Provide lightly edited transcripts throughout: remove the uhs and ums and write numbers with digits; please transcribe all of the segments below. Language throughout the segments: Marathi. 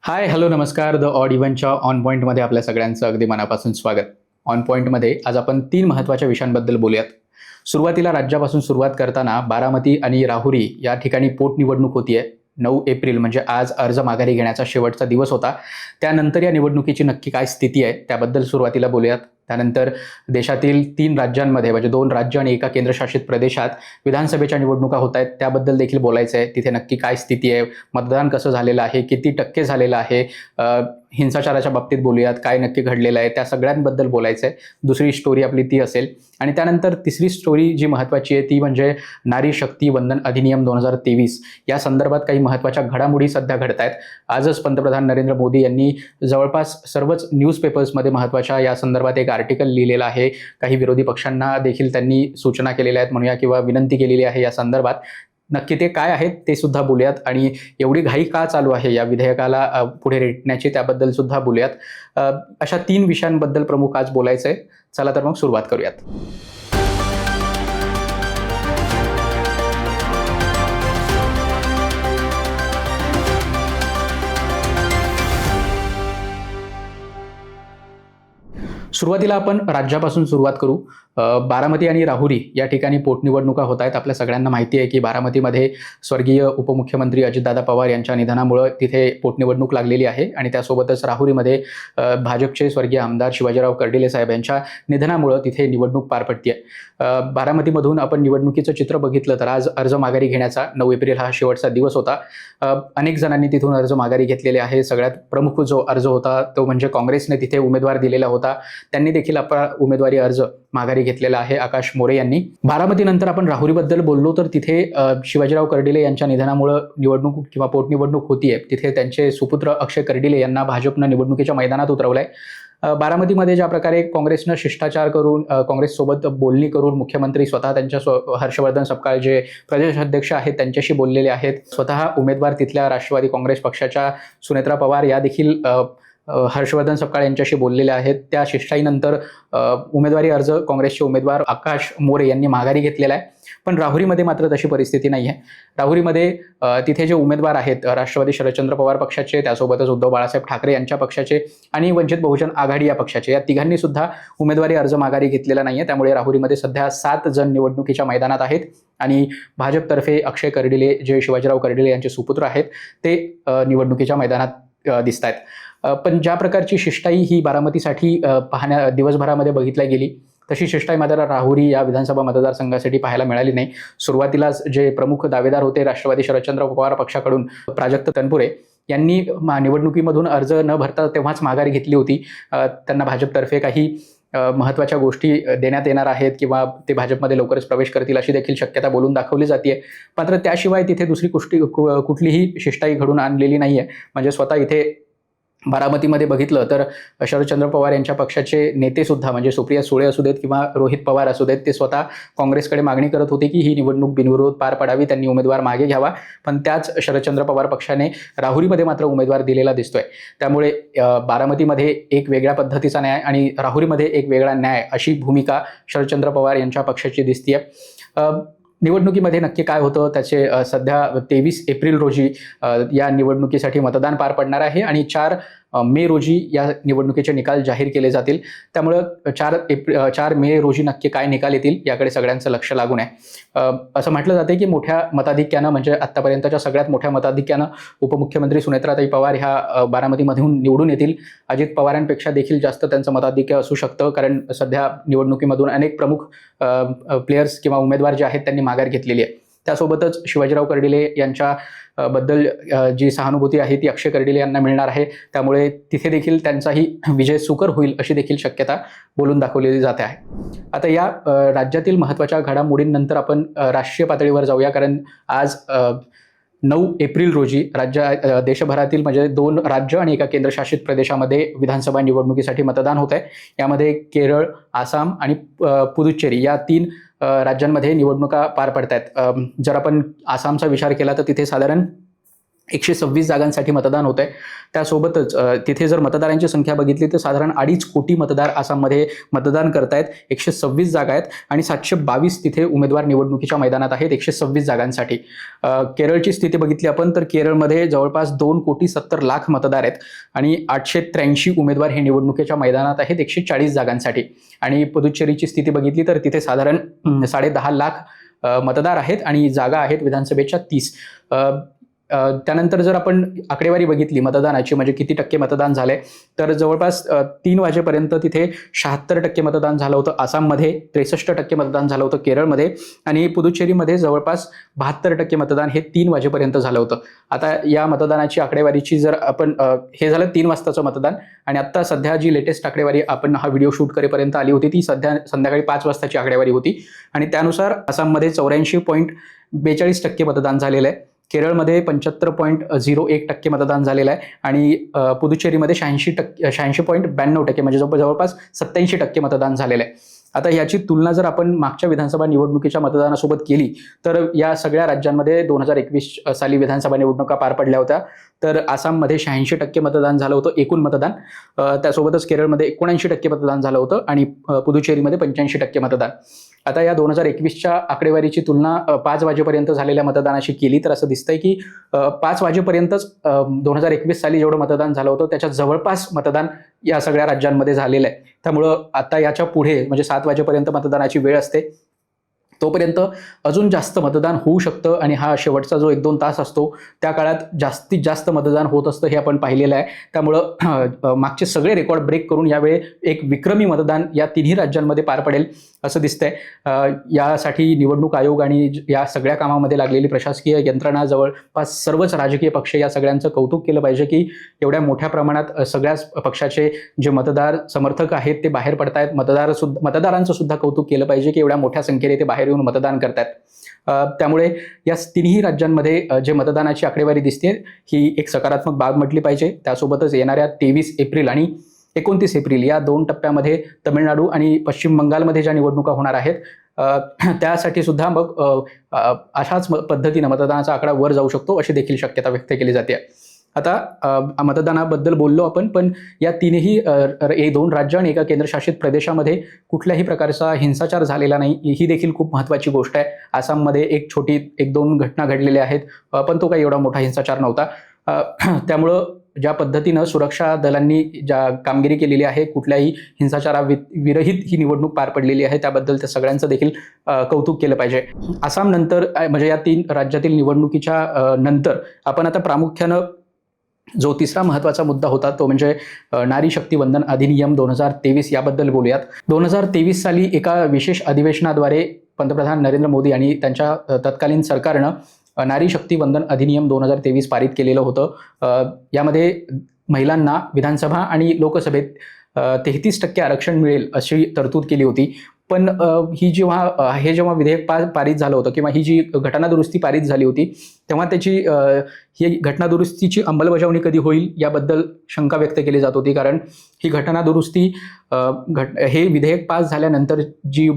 हाय, हॅलो, नमस्कार. द ऑड इव्हेंटच्या ऑन पॉईंटमध्ये आपल्या सगळ्यांचं अगदी मनापासून स्वागत. ऑन पॉईंटमध्ये आज आपण 3 महत्त्वाच्या विषयांबद्दल बोलूयात. सुरुवातीला राज्यापासून सुरुवात करताना बारामती आणि राहुरी या ठिकाणी पोटनिवडणूक होतीये. 9 एप्रिल म्हणजे आज अर्ज माघारी घेण्याचा शेवटचा दिवस होता. त्यानंतर या निवडणुकीची नक्की काय स्थिती आहे त्याबद्दल सुरुवातीला बोलूयात. त्यानंतर देशातील 3 राज्यांमध्ये म्हणजे 2 राज्य आणि एका केंद्रशासित प्रदेशात विधानसभेच्या निवडणुका होत आहेत त्याबद्दल देखील बोलायचं आहे. तिथे नक्की काय स्थिती आहे, मतदान कसं झालेलं आहे, किती टक्के झालेलं आहे, हिंसाचाराच्या बाबतीत बोलूयात, काय नक्की घडलेलं आहे, त्या सगळ्यांबद्दल बोलायचं आहे. दुसरी स्टोरी आपली ती असेल. आणि त्यानंतर तिसरी स्टोरी जी महत्त्वाची आहे ती म्हणजे नारी शक्ती वंदन अधिनियम 2023 या संदर्भात काही महत्त्वाच्या घडामोडी सध्या घडत आहेत. आजच पंतप्रधान नरेंद्र मोदी यांनी जवळपास सर्वच न्यूजपेपर्समध्ये महत्त्वाच्या या संदर्भात एक आर्टिकल लिहिलेलं आहे. काही विरोधी पक्षांना देखील त्यांनी सूचना केलेल्या आहेत म्हणूया किंवा विनंती केलेली आहे या संदर्भात. नक्की ते काय आहेत ते सुद्धा बोलूयात आणि एवढी घाई का चालू आहे या विधेयकाला पुढे रेटण्याची त्याबद्दल सुद्धा बोलूयात. अशा 3 विषयांबद्दल प्रमुख आज बोलायचं आहे. चला तर मग सुरुवात करूयात. सुरुवातीला आपण राज्यापासून सुरुवात करू. बारामती आणि राहुरी या ठिकाणी पोटनिवडणुका होत आहेत. आपल्या सगळ्यांना माहिती आहे की बारामतीमध्ये स्वर्गीय उपमुख्यमंत्री अजितदादा पवार यांच्या निधनामुळे तिथे पोटनिवडणूक लागलेली आहे आणि त्यासोबतच राहुरीमध्ये भाजपचे स्वर्गीय आमदार शिवाजीराव कर्डिले साहेब यांच्या निधनामुळे तिथे निवडणूक पार पडते आहे. बारामतीमधून आपण निवडणुकीचं चित्र बघितलं तर आज अर्ज माघारी घेण्याचा 9 एप्रिल हा शेवटचा दिवस होता. अनेक जणांनी तिथून अर्ज माघारी घेतलेले आहे. सगळ्यात प्रमुख जो अर्ज होता तो म्हणजे काँग्रेसने तिथे उमेदवार दिलेला होता. त्यांनी देखील आपला उमेदवारी अर्ज माघारी घेतलेला आहे, आकाश मोरे यांनी. बारामतीनंतर आपण राहुरीबद्दल बोललो तर तिथे शिवाजीराव कर्डिले यांच्या निधनामुळे निवडणूक किंवा पोटनिवडणूक होतीये. तिथे त्यांचे सुपुत्र अक्षय कर्डिले यांना भाजपनं निवडणुकीच्या मैदानात उतरवलंय. बारामतीमध्ये ज्या प्रकारे काँग्रेसनं शिष्टाचार करून काँग्रेससोबत बोलणी करून मुख्यमंत्री स्वतः त्यांच्या हर्षवर्धन सपकाळ जे प्रदेश अध्यक्ष आहेत त्यांच्याशी बोललेले आहेत. स्वतः उमेदवार तिथल्या राष्ट्रवादी काँग्रेस पक्षाच्या सुनेत्रा पवार या देखील हर्षवर्धन सपकाळ यांच्याशी बोललेले आहेत. त्या शिष्टाईनंतर उमेदवारी अर्ज काँग्रेसचे उमेदवार आकाश मोरे यांनी माघारी घेतलेला आहे. पण राहुरीमध्ये मात्र तशी परिस्थिती नाही आहे. राहुरीमध्ये तिथे जे उमेदवार आहेत राष्ट्रवादी शरदचंद्र पवार पक्षाचे, त्यासोबतच उद्धव बाळासाहेब ठाकरे यांच्या पक्षाचे आणि वंचित बहुजन आघाडी या पक्षाचे, या तिघांनी सुद्धा उमेदवारी अर्ज माघारी घेतलेला नाही आहे. त्यामुळे राहुरीमध्ये सध्या 7 जण निवडणुकीच्या मैदानात आहेत आणि भाजपतर्फे अक्षय कर्डिले जे शिवाजीराव कर्डिले यांचे सुपुत्र आहेत ते निवडणुकीच्या मैदानात दिसत आहेत. पण ज्या प्रकारची शिष्टाई ही बारामतीसाठी दिवसभरामध्ये बघितल्या गेली तशी शिष्टाई मात्र राहुरी या विधानसभा मतदारसंघासाठी पाहायला मिळाली नाही. सुरुवातीलाच जे प्रमुख दावेदार होते राष्ट्रवादी शरदचंद्र पवार पक्षाकडून प्राजक्त तनपुरे यांनी निवडणुकीमधून अर्ज न भरता तेव्हाच माघारी घेतली होती. त्यांना भाजपतर्फे काही महत्त्वाच्या गोष्टी देण्यात येणार आहेत किंवा ते भाजपमध्ये लवकरच प्रवेश करतील अशी देखील शक्यता बोलून दाखवली जाते. मात्र त्याशिवाय तिथे दुसरी कुठलीही शिष्टाई घडून आणलेली नाही आहे. म्हणजे स्वतः इथे बारामतीमध्ये बघितलं तर शरदचंद्र पवार यांच्या पक्षाचे नेते सुद्धा म्हणजे सुप्रिया सुळे असू देत किंवा रोहित पवार असू देत ते स्वतः काँग्रेसकडे मागणी करत होते की ही निवडणूक बिनविरोध पार पडावी, त्यांनी उमेदवार मागे घ्यावा. पण त्याच शरदचंद्र पवार पक्षाने राहुरीमध्ये मात्र उमेदवार दिलेला दिसतोय. त्यामुळे बारामतीमध्ये एक वेगळ्या पद्धतीचा न्याय आणि राहुरीमध्ये एक वेगळा न्याय अशी भूमिका शरदचंद्र पवार यांच्या पक्षाची दिसतीये. निवडणुकीमध्ये नक्की काय होतं त्याचे सध्या 23 एप्रिल रोजी या निवडणुकीसाठी मतदान पार पडणार आहे आणि 4 मे रोजी या निवडणुकीचे निकाल जाहीर केले जातील. त्यामुळं 4 मे रोजी नक्की काय निकाल येतील याकडे सगळ्यांचं लक्ष लागून आहे. असं म्हटलं जाते की मोठ्या मताधिक्यानं म्हणजे आत्तापर्यंतच्या सगळ्यात मोठ्या मताधिक्यानं उपमुख्यमंत्री सुनेत्राताई पवार ह्या बारामतीमधून निवडून येतील. अजित पवारांपेक्षा देखील जास्त त्यांचं मताधिक्य असू शकतं कारण सध्या निवडणुकीमधून अनेक प्रमुख प्लेयर्स किंवा उमेदवार जे आहेत त्यांनी माघार घेतलेली आहे. त्यासोबतच शिवाजीराव कर्डिले यांच्या बद्दल जी सहानुभूती आहे ती अक्षय कर्डिले यांना मिळणार आहे. त्यामुळे तिथे देखील त्यांचाही विजय सुकर होईल अशी देखील शक्यता बोलून दाखवलेली जाते आहे. आता या राज्यातील महत्त्वाच्या घडामोडींनंतर आपण राष्ट्रीय पातळीवर जाऊया कारण आज 9 एप्रिल रोजी देशभरातील म्हणजे 2 राज्य आणि एका केंद्रशासित प्रदेशामध्ये विधानसभा निवडणुकीसाठी मतदान होत आहे. यामध्ये केरळ, आसाम आणि पुदुच्चेरी या 3 राज्यांमध्ये निवडणुका पार पडत आहेत. जर आपण आसामचा विचार केला तर तिथे साधारण 126 जागांसाठी मतदान होत आहे. त्यासोबतच तिथे जर मतदारांची संख्या बघितली तर साधारण 2.5 कोटी मतदार आसाममध्ये मतदान करतायत. 126 जागा आहेत आणि 722 तिथे उमेदवार निवडणुकीच्या मैदानात आहेत 126 जागांसाठी. केरळची स्थिती बघितली आपण तर केरळमध्ये जवळपास 2,70,00,000 मतदार आहेत आणि 883 उमेदवार हे निवडणुकीच्या मैदानात आहेत 140 जागांसाठी. आणि पुदुच्चेरीची स्थिती बघितली तर तिथे साधारण 10.5 लाख मतदार आहेत आणि जागा आहेत विधानसभेच्या 30. त्यानंतर जर आपण आकडेवारी बघितली मतदानाची म्हणजे किती टक्के मतदान झाले तर जवळपास 3 वाजेपर्यंत तिथे 76% मतदान झालं होतं आसाममध्ये, 63% मतदान झालं होतं केरळमध्ये आणि पुदुच्चेरीमध्ये जवळपास 72% मतदान हे 3 वाजेपर्यंत झालं होतं. आता या मतदानाची आकडेवारीची जर आपण हे झालं 3 वाजताचं मतदान आणि आता सध्या जी लेटेस्ट आकडेवारी आपण हा व्हिडिओ शूट करेपर्यंत आली होती ती सध्या संध्याकाळी 5 वाजताची आकडेवारी होती आणि त्यानुसार आसाममध्ये 84.42% मतदान झालेलं आहे. केरळमध्ये 75.01% मतदान झालेलं आहे आणि पुदुच्चेरीमध्ये 86.92% म्हणजे जवळपास 87% मतदान झालेलं आहे. आता याची तुलना जर आपण मागच्या विधानसभा निवडणुकीच्या मतदानासोबत केली तर या सगळ्या राज्यांमध्ये 2021 साली विधानसभा निवडणुका पार पडल्या होत्या. तर आसाममध्ये 86% मतदान झालं होतं एकूण मतदान, त्यासोबतच केरळमध्ये 79% मतदान झालं होतं आणि पुदुच्चेरीमध्ये 85% मतदान. आता या 2021च्या आकडेवारीची तुलना 5 वाजेपर्यंत झालेल्या मतदानाशी केली तर असं दिसतंय की 5 वाजेपर्यंतच 2021 साली जेवढं मतदान झालं होतं त्याच्या जवळपास मतदान या सगळ्या राज्यांमध्ये झालेलं आहे. त्यामुळं आता याच्या पुढे म्हणजे 7 वाजेपर्यंत मतदानाची वेळ असते तोपर्यंत अजून जास्त मतदान होऊ शकतं आणि हा शेवटचा जो 1-2 तास असतो त्या काळात जास्तीत जास्त मतदान होत असतं हे आपण पाहिलेलं आहे. त्यामुळं मागचे सगळे रेकॉर्ड ब्रेक करून यावेळी एक विक्रमी मतदान या तिन्ही राज्यांमध्ये पार पडेल असं दिसतंय. यासाठी निवडणूक आयोग आणि या सगळ्या कामामध्ये लागलेली प्रशासकीय यंत्रणा जवळपास सर्वच राजकीय पक्ष या सगळ्यांचं कौतुक केलं पाहिजे की एवढ्या मोठ्या प्रमाणात सगळ्याच पक्षाचे जे मतदार समर्थक आहेत ते बाहेर पडतायत. मतदारांचं सुद्धा कौतुक केलं पाहिजे की एवढ्या मोठ्या संख्येने ते बाहेर येऊन मतदान करतात. त्यामुळे या तिन्ही राज्यांमध्ये जे मतदानाची आकडेवारी दिसते ही एक सकारात्मक बाब म्हटली पाहिजे. त्यासोबतच येणाऱ्या 23 एप्रिल आणि 29 एप्रिल या 2 टप्प्यामध्ये तमिळनाडू आणि पश्चिम बंगालमध्ये ज्या निवडणुका होणार आहेत त्यासाठी सुद्धा मग अशाच पद्धतीनं मतदानाचा आकडा वर जाऊ शकतो अशी देखील शक्यता व्यक्त केली जाते. आता मतदानाबद्दल बोललो आपण, पण या तीनही 2 राज्य आणि एका केंद्रशासित प्रदेशामध्ये कुठल्याही प्रकारचा हिंसाचार झालेला नाही ही देखील खूप महत्त्वाची गोष्ट आहे. आसाममध्ये एक 1-2 घटना घडलेल्या आहेत पण तो काही एवढा मोठा हिंसाचार नव्हता. त्यामुळं ज्या पद्धतीनं सुरक्षा दलांनी ज्या कामगिरी केलेली आहे कुठल्याही हिंसाचाराविरहित ही निवडणूक पार पडलेली आहे त्याबद्दल त्या सगळ्यांचं देखील कौतुक केलं पाहिजे. आसाम नंतर म्हणजे या 3 राज्यातील निवडणुकीच्या नंतर आपण आता प्रामुख्यानं जो तिसरा महत्त्वाचा मुद्दा होता तो म्हणजे नारी शक्ती वंदन अधिनियम 2023 याबद्दल बोलूयात. 2023 साली एका विशेष अधिवेशनाद्वारे पंतप्रधान नरेंद्र मोदी आणि त्यांच्या तत्कालीन सरकारनं नारी शक्ती वंदन अधिनियम 2023 पारित केलेलं होतं. यामध्ये महिलांना विधानसभा आणि लोकसभेत 33% आरक्षण मिळेल अशी तरतूद केली होती. पण हे जेव्हा विधेयक पारित झालं होतं किंवा ही जी घटनादुरुस्ती पारित झाली होती तेव्हा ही घटनादुरुस्तीची अंमलबजावणी कधी होईल याबद्दल शंका व्यक्त केली जात होती. कारण ही घटनादुरुस्ती हे विधेयक पास झाल्यानंतर जी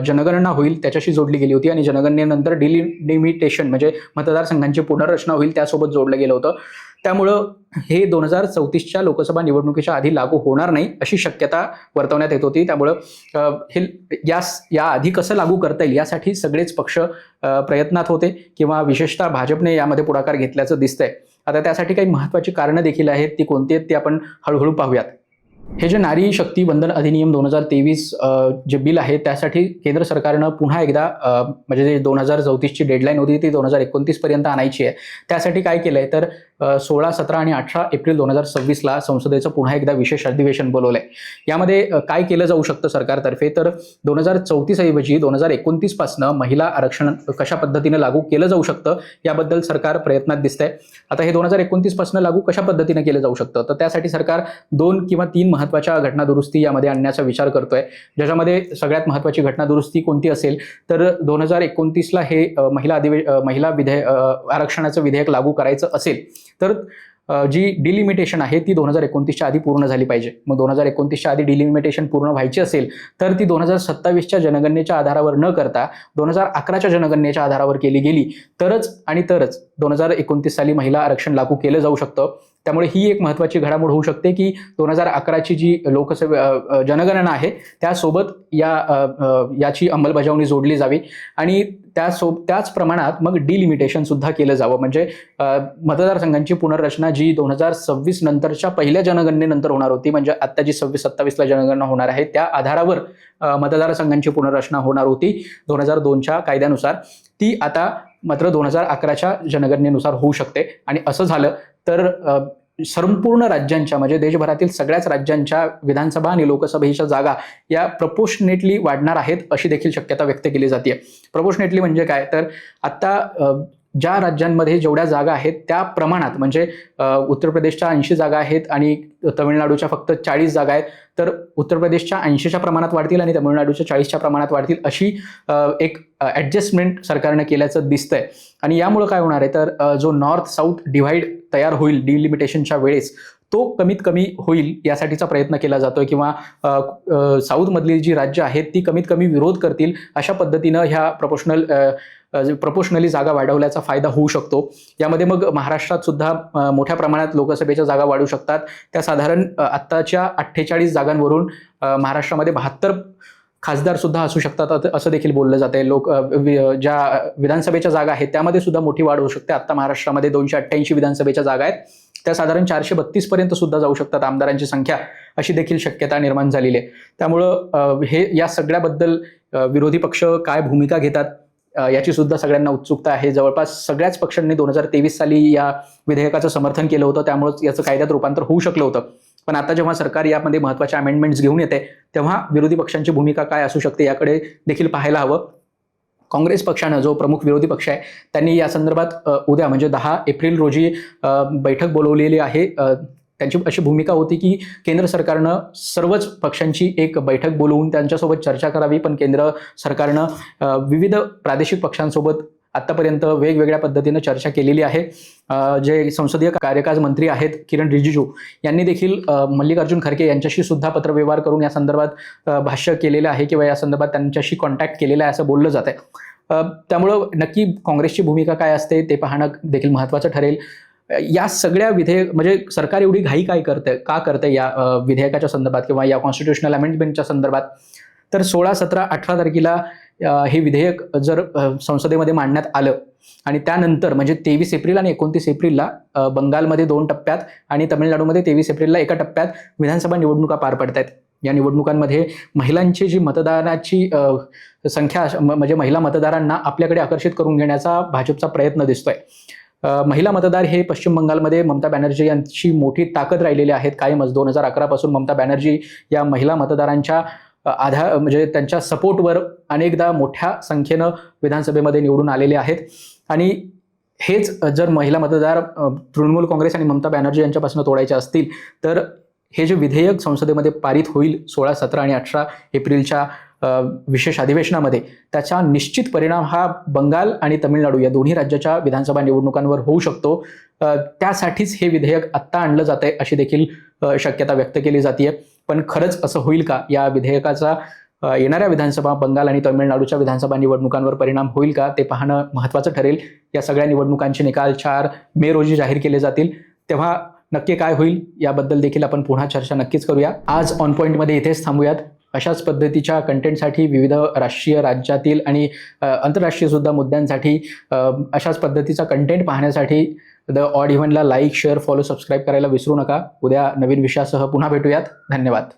जनगणना होईल त्याच्याशी जोडली गेली होती आणि जनगणनेनंतर डिलिमिटेशन म्हणजे मतदारसंघांची पुनर्रचना होईल त्यासोबत जोडलं गेलं होतं. त्यामुळं हे 2034च्या लोकसभा निवडणुकीच्या आधी लागू होणार नाही अशी शक्यता वर्तवण्यात येत होती. त्यामुळं हे या आधी कसं लागू करता येईल यासाठी सगळेच पक्ष प्रयत्नात होते किंवा विशेषतः भाजपने यामध्ये पुढाकार घेतल्याचं दिसतंय. आता त्यासाठी काही महत्त्वाची कारणं देखील आहेत, ती कोणती आहेत ते आपण हळूहळू पाहूयात. हे जे नारी शक्ती वंदन अधिनियम 2023 जे बिल आहे त्यासाठी केंद्र सरकारनं पुन्हा एकदा म्हणजे जे 2034ची डेडलाईन होती ती 2029 पर्यंत आणायची आहे. त्यासाठी काय केलंय तर 16, 17 आणि 18 एप्रिल 2026ला संसदेचं पुन्हा एकदा विशेष अधिवेशन बोलवलंय. यामध्ये काय केलं जाऊ शकतं सरकारतर्फे तर 2034 ऐवजी 2029 पासनं महिला आरक्षण कशा पद्धतीने लागू केलं जाऊ शकतं याबद्दल सरकार प्रयत्नात दिसतंय. आता हे 2029 पासनं लागू कशा पद्धतीने केलं जाऊ शकतं तर त्यासाठी सरकार 2 किंवा 3 महत्त्वाच्या घटनादुरुस्ती यामध्ये आणण्याचा विचार करतोय. ज्याच्यामध्ये सगळ्यात महत्त्वाची घटनादुरुस्ती कोणती असेल तर 2029ला हे महिला आरक्षणाचं विधेयक लागू करायचं असेल तर जी डिलिमिटेशन आहे ती 2029च्या आधी पूर्ण झाली पाहिजे. मग 2029च्या आधी डिलिमिटेशन पूर्ण व्हायची असेल तर ती 2027च्या जनगणनेच्या आधारावर न करता 2011च्या जनगणनेच्या आधारावर केली गेली तरच 2029 साली महिला आरक्षण लागू केलं जाऊ शकतं. त्यामुळे ही एक महत्त्वाची घडामोड होऊ शकते की 2011ची जी लोकसभा जनगणना आहे त्यासोबत याची अंमलबजावणी जोडली जावी आणि त्याच प्रमाणात मग डिलिमिटेशन सुद्धा केलं जावं. म्हणजे मतदारसंघांची पुनर्रचना जी 2026 नंतरच्या पहिल्या जनगणनेनंतर होणार होती, म्हणजे आता जी 26-27ला जनगणना होणार आहे त्या आधारावर मतदारसंघांची पुनर्रचना होणार होती 2002च्या कायद्यानुसार, ती आता मात्र 2011च्या जनगणनेनुसार होऊ शकते. आणि असं झालं तर संपूर्ण राज्यांच्या म्हणजे देशभरातील सगळ्याच राज्यांच्या विधानसभा आणि लोकसभेच्या जागा या प्रपोर्शनेटली वाढणार आहेत अशी देखील शक्यता व्यक्त केली जाते. प्रपोर्शनेटली म्हणजे काय, तर आता ज्या राज्यांमध्ये जेवढ्या जागा आहेत त्या प्रमाणात, म्हणजे उत्तर प्रदेशच्या 80 जागा आहेत आणि तमिळनाडूच्या फक्त 40 जागा आहेत, तर उत्तर प्रदेशच्या 80च्या प्रमाणात वाढतील आणि तमिळनाडूच्या 40च्या प्रमाणात वाढतील अशी एक ॲडजस्टमेंट सरकारनं केल्याचं दिसतंय. आणि यामुळे काय होणार आहे तर जो नॉर्थ साऊथ डिव्हाइड तयार होईल डिलिमिटेशनच्या वेळेस तो कमीत कमी होईल यासाठीचा प्रयत्न केला जातोय, किंवा साऊथमधली जी राज्य आहेत ती कमीत कमी विरोध करतील अशा पद्धतीनं ह्या प्रपोर्शनली जागा वाढवल्याचा फायदा होऊ शकतो. यामध्ये मग महाराष्ट्रात सुद्धा मोठ्या प्रमाणात लोकसभेच्या जागा वाढू शकतात. त्या साधारण आत्ताच्या 48 जागांवरून महाराष्ट्रामध्ये 72 खासदार सुद्धा असू शकतात असं देखील बोललं जाते. ज्या विधानसभेच्या जागा आहेत त्यामध्ये सुद्धा मोठी वाढ होऊ शकते. आता महाराष्ट्रामध्ये 288 विधानसभेच्या जागा आहेत, त्या साधारण 432 पर्यंत सुद्धा जाऊ शकतात आमदारांची संख्या, अशी देखील शक्यता निर्माण झालेली आहे. त्यामुळं या सगळ्याबद्दल विरोधी पक्ष काय भूमिका घेतात याची सुद्धा सगळ्यांना उत्सुकता आहे. जवळपास सगळ्याच पक्षांनी 2023 साली या विधेयकाचं समर्थन केलं होतं, त्यामुळे याचं कायद्यात रूपांतर होऊ शकलं होतं. पण आता जेव्हा सरकार यामध्ये महत्त्वाच्या अमेंडमेंट्स घेऊन येते तेव्हा विरोधी पक्षांची भूमिका काय असू शकते याकडे देखील पाहायला हवं. काँग्रेस पक्षानं, जो प्रमुख विरोधी पक्ष आहे, त्यांनी या संदर्भात उद्या म्हणजे 10 एप्रिल रोजी बैठक बोलवलेली आहे. त्यांची अशी भूमिका होती की केंद्र सरकारनं सर्वच पक्षांची एक बैठक बोलवून त्यांच्यासोबत चर्चा करावी, पण केंद्र सरकारनं विविध प्रादेशिक पक्षांसोबत आतापर्यंत वेगवेगळ्या पद्धतीनं चर्चा केलेली आहे. जे संसदीय कार्यकाज मंत्री आहेत किरण रिजिजू यांनी देखील मल्लिकार्जुन खरगे यांच्याशी सुद्धा पत्रव्यवहार करून या संदर्भात भाष्य केलेलं आहे किंवा या संदर्भात त्यांच्याशी कॉन्टॅक्ट केलेला आहे असं बोललं जात आहे. त्यामुळं नक्की काँग्रेसची भूमिका काय असते ते पाहणं देखील महत्त्वाचं ठरेल. या सगळ्या म्हणजे सरकार एवढी घाई का करते या विधेयकाच्या संदर्भात किंवा या कॉन्स्टिट्युशनल अमेंडमेंटच्या संदर्भात, तर 16, 17, 18 तारखेला हे विधेयक जर संसदेमध्ये मांडण्यात आलं आणि त्यानंतर म्हणजे 23 एप्रिल आणि 29 एप्रिलला बंगालमध्ये 2 टप्प्यात आणि तमिळनाडूमध्ये 23 एप्रिलला 1 टप्प्यात विधानसभा निवडणुका पार पडत आहेत. या निवडणुकांमध्ये महिलांची जी मतदानाची संख्या म्हणजे महिला मतदारांना आपल्याकडे आकर्षित करून घेण्याचा भाजपचा प्रयत्न दिसतोय. महिला मतदार हे पश्चिम बंगालमध्ये ममता बॅनर्जी यांची मोठी ताकद राहिलेली आहेत कायमच. 2011 पासून ममता बॅनर्जी या महिला मतदारांच्या म्हणजे त्यांच्या सपोर्टवर अनेकदा मोठ्या संख्येनं विधानसभेमध्ये निवडून आलेले आहेत. आणि हेच जर महिला मतदार तृणमूल काँग्रेस आणि ममता बॅनर्जी यांच्यापासून तोडायचे असतील तर हे जे विधेयक संसदेमध्ये पारित होईल 16, 17 आणि 18 एप्रिलच्या विशेष अधिवेशनामध्ये, त्याचा निश्चित परिणाम हा बंगाल आणि तमिळनाडू या दोन्ही राज्याच्या विधानसभा निवडणुकांवर होऊ शकतो. त्यासाठीच हे विधेयक आत्ता आणलं जात आहे अशी देखील शक्यता व्यक्त केली जाते. पण खरंच असं होईल का, या विधेयकाचा येणाऱ्या विधानसभा बंगाल आणि तमिळनाडूच्या विधानसभा निवडणुकांवर परिणाम होईल का ते पाहणं महत्त्वाचं ठरेल. या सगळ्या निवडणुकांचे निकाल 4 मे रोजी जाहीर केले जातील, तेव्हा नक्की काय होईल याबद्दल देखील आपण पुन्हा चर्चा नक्कीच करूया. आज ऑन पॉईंटमध्ये इथेच थांबूयात. अशाच पद्धतीच्या कंटेंटसाठी विविध राष्ट्रीय, राज्यातील आणि आंतरराष्ट्रीय सुद्धा मुद्द्यांसाठी अशाच पद्धतीचा कंटेंट पाहण्यासाठी द ऑड इव्हनला लाईक, शेअर, फॉलो, सबस्क्राईब करायला विसरू नका. उद्या नवीन विषयासह पुन्हा भेटूयात. धन्यवाद.